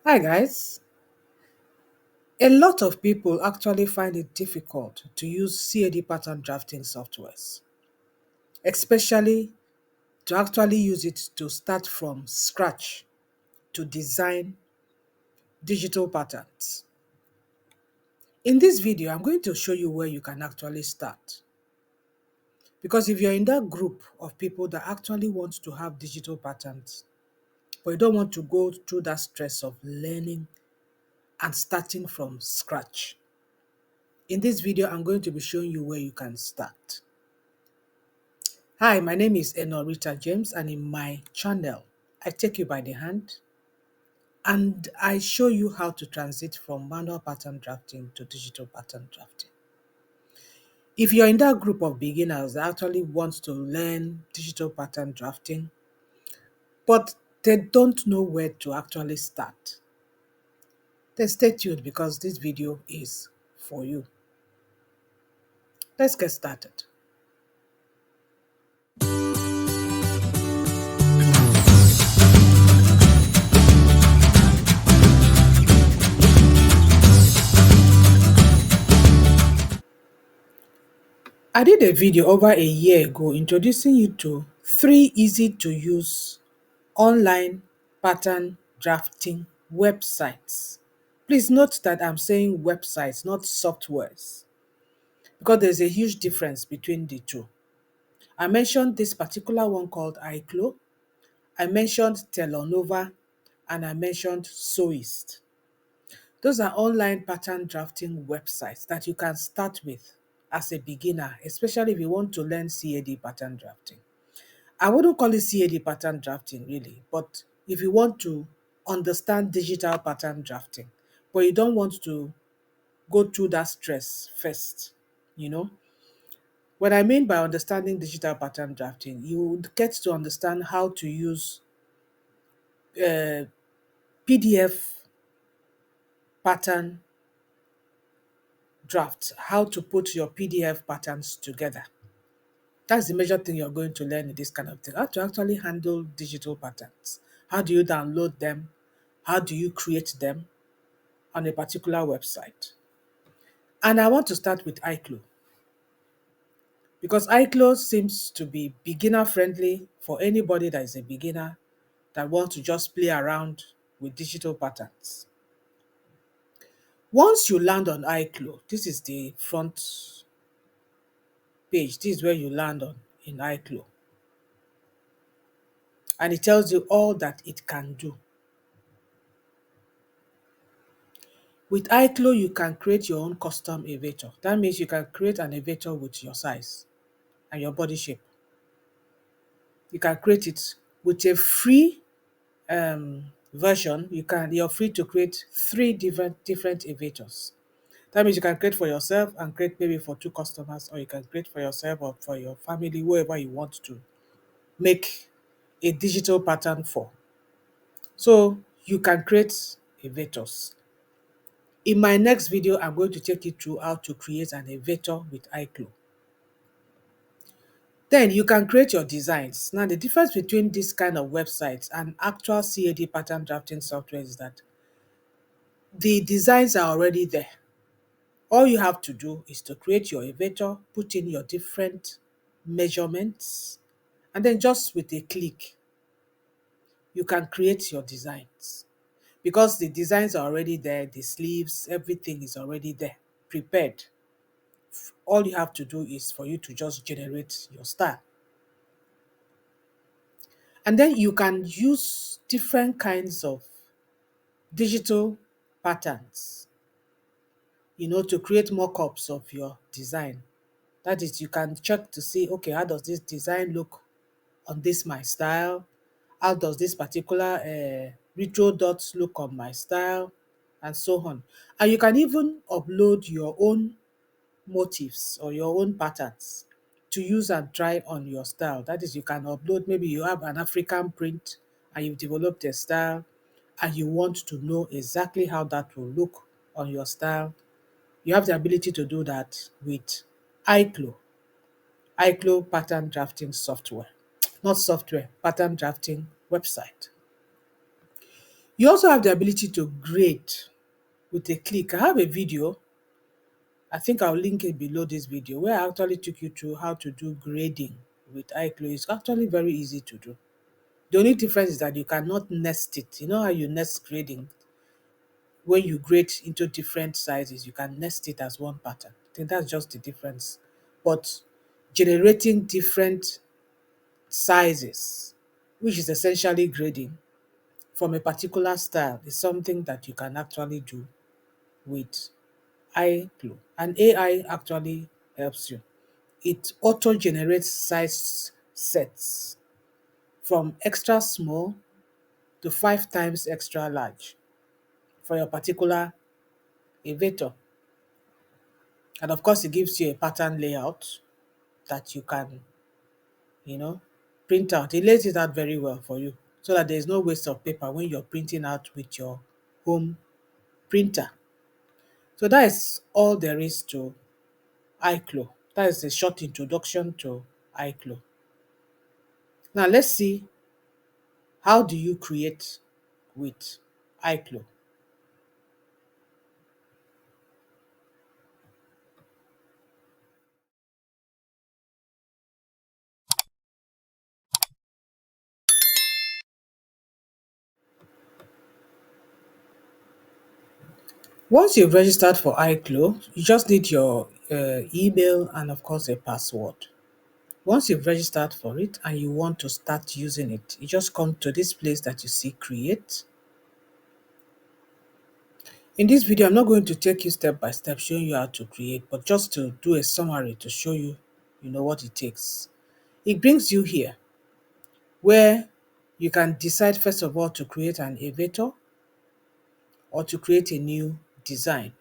Hi guys. A lot of people actually find it difficult to use CAD pattern drafting softwares, especially to actually use it to start from scratch to design digital patterns. In this video, I'm going to show you where you can actually start. Because if you're in that group of people that actually want to have digital patterns, but you don't want to go through that stress of learning and starting from scratch, in this video, I'm going to be showing you where you can start. Hi, my name is Enorita James, and in my channel, I take you by the hand and I show you how to transit from manual pattern drafting to digital pattern drafting. If you're in that group of beginners that actually want to learn digital pattern drafting, but they don't know where to actually start, then stay tuned because this video is for you. Let's get started. I did a video over a year ago introducing you to 3 easy to use online pattern drafting websites. Please note that I'm saying websites, not softwares, because there's a huge difference between the two. I mentioned this particular one called ICLO, I mentioned Telonova, and I mentioned Soist. Those are online pattern drafting websites that you can start with as a beginner, especially if you want to learn CAD pattern drafting. I wouldn't call it CAD pattern drafting really, but if you want to understand digital pattern drafting, but you don't want to go through that stress first, you know. What I mean by understanding digital pattern drafting, you would get to understand how to use PDF pattern drafts, how to put your PDF patterns together. That's the major thing you're going to learn in this kind of thing. How to actually handle digital patterns. How do you download them? How do you create them on a particular website? And I want to start with iClo because iClo seems to be beginner friendly for anybody that is a beginner that wants to just play around with digital patterns. Once you land on iClo, this is the front page. This is where you land on in iClo. And it tells you all that it can do. With iClo, you can create your own custom elevator. That means you can create an elevator with your size and your body shape. You can create it with a free version. You're free to create 3 different elevators. That means you can create for yourself and create maybe for 2 customers, or you can create for yourself or for your family, whoever you want to make a digital pattern for. So you can create elevators. In my next video, I'm going to take you through how to create an elevator with iClo. Then you can create your designs. Now, the difference between this kind of websites and actual CAD pattern drafting software is that the designs are already there. All you have to do is to create your elevator, put in your different measurements, and then just with a click, you can create your designs. Because the designs are already there, the sleeves, everything is already there, prepared. All you have to do is for you to just generate your style. And then you can use different kinds of digital patterns, to create mock-ups of your design. That is, you can check to see, okay, how does this design look on this my style? How does this particular retro dots look on my style? And so on. And you can even upload your own motifs or your own patterns to use and try on your style. That is, you can upload, maybe you have an African print and you've developed a style and you want to know exactly how that will look on your style. You have the ability to do that with iClo, iClo pattern drafting software. Not software, pattern drafting website. You also have the ability to grade with a click. I have a video, I think I'll link it below this video, where I actually took you through how to do grading with iCLO. It's actually very easy to do. The only difference is that you cannot nest it. You know how you nest grading? When you grade into different sizes, you can nest it as one pattern. I think that's just the difference. But generating different sizes, which is essentially grading from a particular style, is something that you can actually do with iCLO. And AI actually helps you. It auto generates size sets from extra small to 5 times extra large for your particular elevator. And of course, it gives you a pattern layout that you can, you know, print out. It lays it out very well for you so that there's no waste of paper when you're printing out with your home printer. So that is all there is to iCLO. That is a short introduction to iCLO. Now let's see, how do you create with iCLO? Once you've registered for iCLO, you just need your email and of course a password. Once you've registered for it and you want to start using it, you just come to this place that you see create. In this video, I'm not going to take you step by step showing you how to create, but just to do a summary to show you, what it takes. It brings you here where you can decide first of all to create an elevator or to create a new design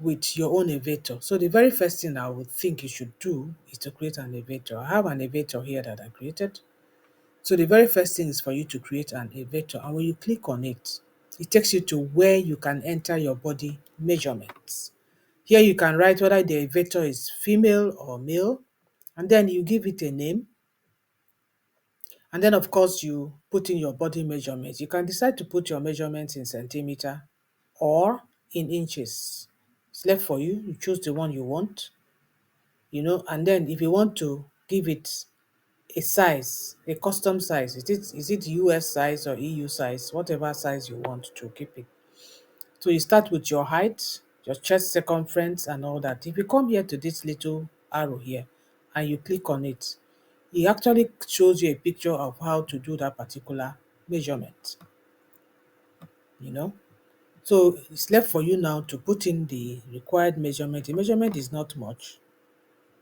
with your own elevator. So the very first thing I would think you should do is to create an elevator. I have an elevator here that I created. So the very first thing is for you to create an elevator, and when you click on it, it takes you to where you can enter your body measurements. Here you can write whether the elevator is female or male, and then you give it a name. And then of course you put in your body measurements. You can decide to put your measurements in centimeter or in inches. It's left for you. You choose the one you want, and then if you want to give it a size, a custom size, is it US size or EU size, whatever size you want to keep it. So you start with your height, your chest circumference and all that. If you come here to this little arrow here and you click on it, it actually shows you a picture of how to do that particular measurement, you know. So it's left for you now to put in the required measurement. The measurement is not much.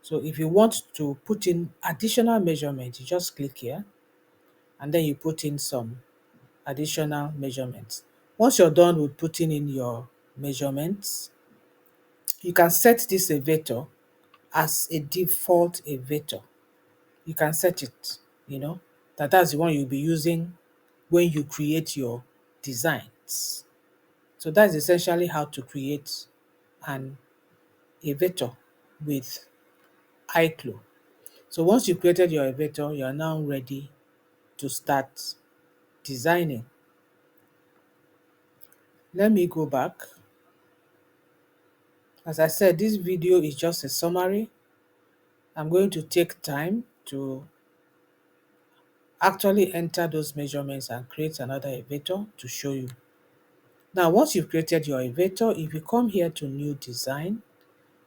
So if you want to put in additional measurement, you just click here and then you put in some additional measurements. Once you're done with putting in your measurements, you can set this elevator as a default elevator. You can set it, that's the one you'll be using when you create your designs. So that's essentially how to create an elevator with iCLO. So once you've created your elevator, you are now ready to start designing. Let me go back. As I said, this video is just a summary. I'm going to take time to actually enter those measurements and create another elevator to show you. Now, once you've created your elevator, if you come here to new design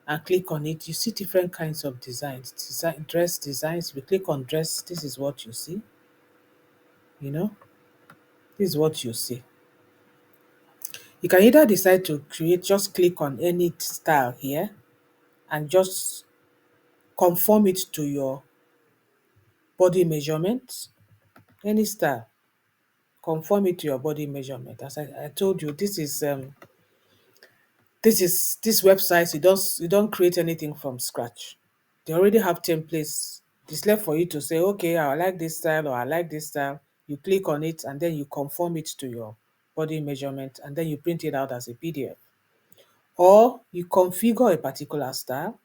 and click on it, you see different kinds of designs. Dress designs. If you click on dress, this is what you see. This is what you see. You can either decide to create, just click on any style here and just conform it to your body measurement. Any style, conform it to your body measurement. As I told you, this website, you don't create anything from scratch. They already have templates. It's left for you to say, okay, I like this style or I like this style. You click on it and then you conform it to your body measurement and then you print it out as a PDF. Or you configure a particular style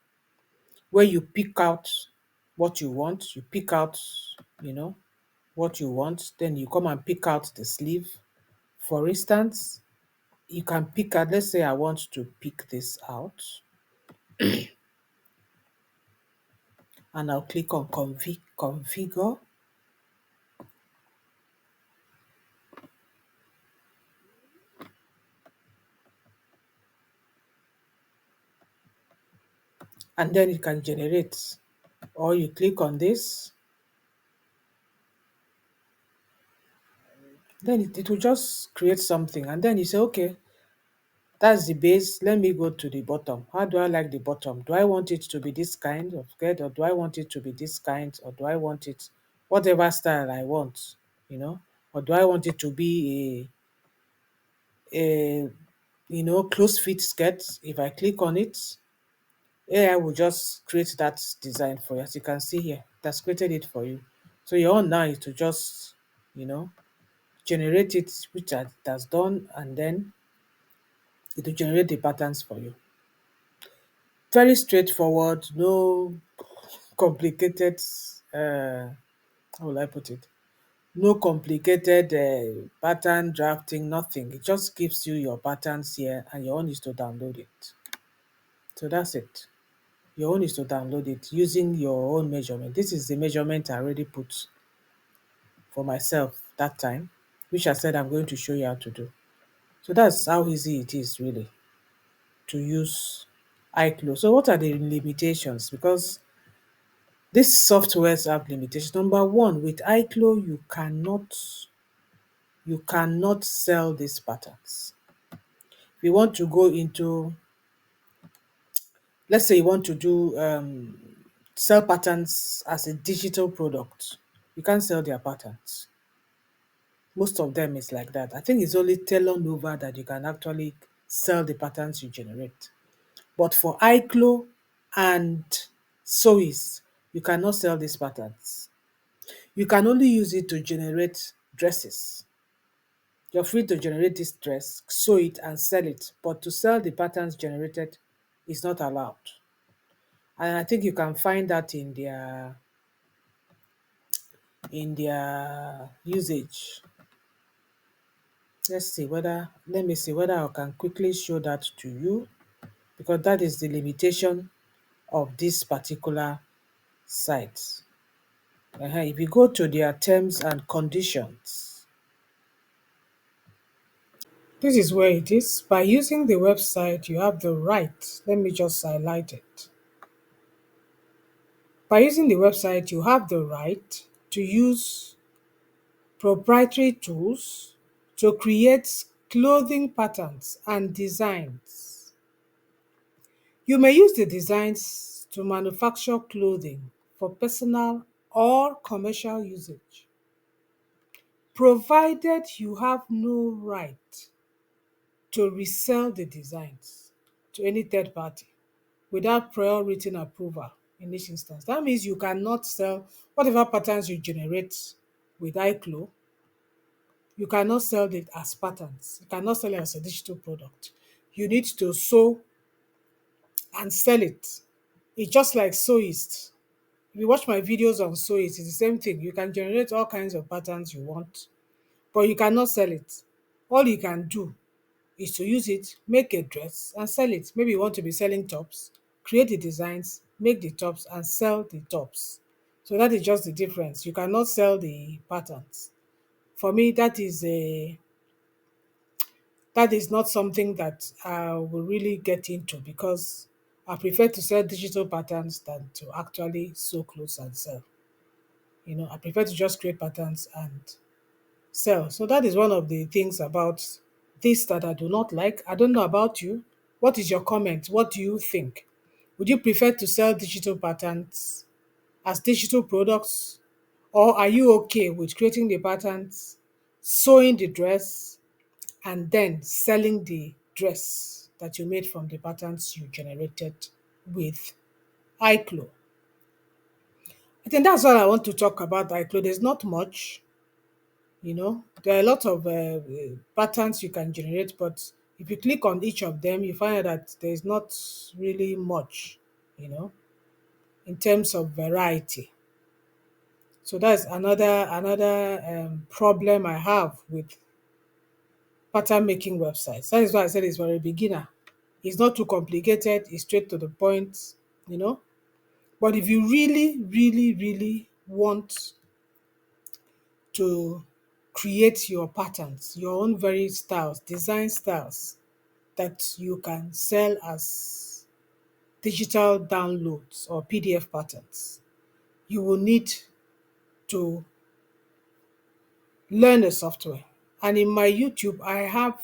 where you pick out what you want. You pick out, what you want. Then you come and pick out the sleeve. For instance, you can pick out, let's say I want to pick this out, and I'll click on configure. And then it can generate. Or you click on this, then it will just create something. And then you say, okay, that's the base. Let me go to the bottom. How do I like the bottom? Do I want it to be this kind of skirt, or do I want it to be this kind, or do I want it whatever style I want, or do I want it to be a close fit skirt? If I click on it, AI will just create that design for you. As you can see here, that's created it for you. So your own now is to just, you know, generate it, which it has done, and then it will generate the patterns for you. Very straightforward, no complicated, how will I put it? No complicated pattern drafting, nothing. It just gives you your patterns here, and your own is to download it. So that's it. Your own is to download it using your own measurement. This is the measurement I already put for myself that time, which I said I'm going to show you how to do. So that's how easy it is really to use ICLO. So what are the limitations? Because these softwares have limitations. Number one, with ICLO, you cannot sell these patterns. If you want to go into, let's say you want to do sell patterns as a digital product, you can't sell their patterns. Most of them is like that. I think it's only Telonova that you can actually sell the patterns you generate. But for ICLO and SOIS, you cannot sell these patterns. You can only use it to generate dresses. You're free to generate this dress, sew it, and sell it, but to sell the patterns generated is not allowed. And I think you can find that in their usage. Let me see whether I can quickly show that to you, because that is the limitation of this particular site. If you go to their terms and conditions, this is where it is. By using the website, you have the right. Let me just highlight it. By using the website, you have the right to use proprietary tools to create clothing patterns and designs. You may use the designs to manufacture clothing for personal or commercial usage, provided you have no right to resell the designs to any third party without prior written approval in this instance. That means you cannot sell whatever patterns you generate with iClo, you cannot sell it as patterns. You cannot sell it as a digital product. You need to sew and sell it. It's just like Sewist. If you watch my videos on Sewist, it's the same thing. You can generate all kinds of patterns you want, but you cannot sell it. All you can do is to use it, make a dress, and sell it. Maybe you want to be selling tops, create the designs, make the tops, and sell the tops. So that is just the difference. You cannot sell the patterns. For me, that is not something that I will really get into, because I prefer to sell digital patterns than to actually sew clothes and sell. I prefer to just create patterns and sell. So that is one of the things about this that I do not like. I don't know about you. What is your comment? What do you think? Would you prefer to sell digital patterns as digital products? Or are you okay with creating the patterns, sewing the dress, and then selling the dress that you made from the patterns you generated with iClo? I think that's all I want to talk about iClo. There's not much. There are a lot of patterns you can generate, but if you click on each of them, you find out that there's not really much, you know, in terms of variety. So that's another problem I have with pattern making websites. That is why I said it's for a beginner. It's not too complicated, it's straight to the point, you know. But if you really, really, really want to create your patterns, your own very styles, design styles that you can sell as digital downloads or PDF patterns, you will need to learn the software. And in my YouTube, I have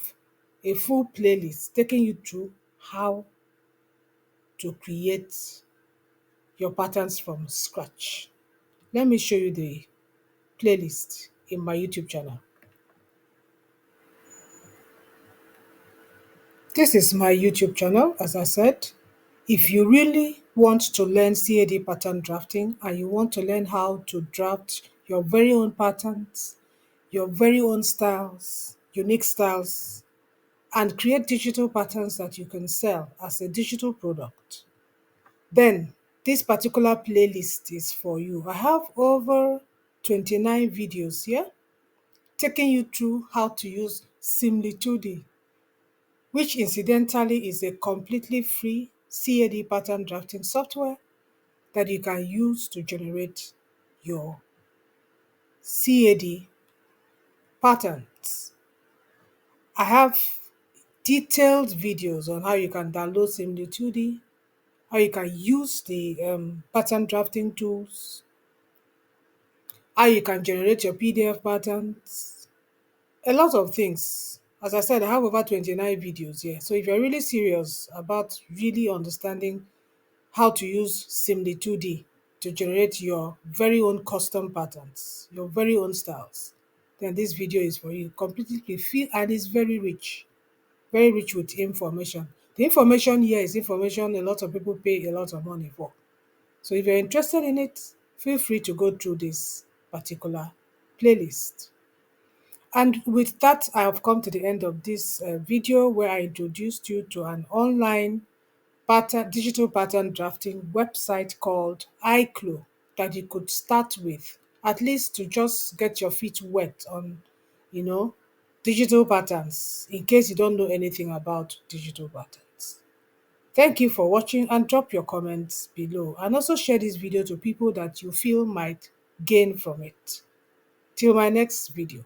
a full playlist taking you through how to create your patterns from scratch. Let me show you the playlist in my YouTube channel. This is my YouTube channel, as I said. If you really want to learn CAD pattern drafting and you want to learn how to draft your very own patterns, your very own styles, unique styles, and create digital patterns that you can sell as a digital product, then this particular playlist is for you. I have over 29 videos here taking you through how to use Simly 2D, which incidentally is a completely free CAD pattern drafting software that you can use to generate your CAD patterns. I have detailed videos on how you can download Simly 2D, how you can use the pattern drafting tools, how you can generate your PDF patterns, a lot of things. As I said, I have over 29 videos here. So if you're really serious about really understanding how to use Simly 2D to generate your very own custom patterns, your very own styles, then this video is for you. Completely free and it's very rich with information. The information here is information a lot of people pay a lot of money for. So if you're interested in it, feel free to go through this particular playlist. And with that, I have come to the end of this video where I introduced you to an online digital pattern drafting website called ICLO that you could start with, at least to just get your feet wet on, you know, digital patterns in case you don't know anything about digital patterns. Thank you for watching and drop your comments below and also share this video to people that you feel might gain from it. Till my next video.